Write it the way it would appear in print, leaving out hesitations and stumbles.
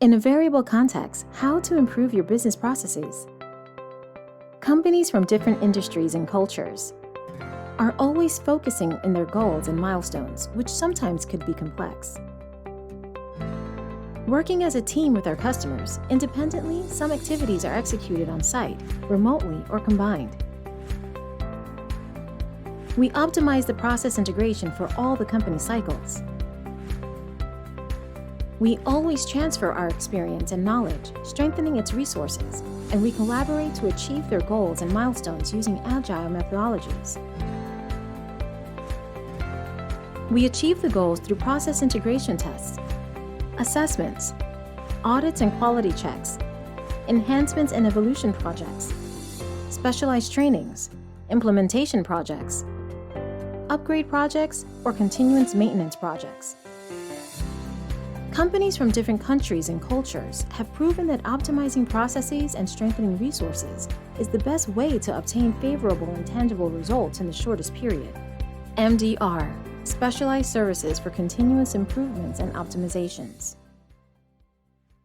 In a variable context, how to improve your business processes. Companies from different industries and cultures are always focusing in their goals and milestones, which sometimes could be complex. Working as a team with our customers, independently, some activities are executed on site, remotely, or combined. We optimize the process integration for all the company cycles. We always transfer our experience and knowledge, strengthening its resources, and we collaborate to achieve their goals and milestones using agile methodologies. We achieve the goals through process integration tests, assessments, audits and quality checks, enhancements and evolution projects, specialized trainings, implementation projects, upgrade projects, or continuous maintenance projects. Companies from different countries and cultures have proven that optimizing processes and strengthening resources is the best way to obtain favorable and tangible results in the shortest period. MDR, specialized services for continuous improvements and optimizations.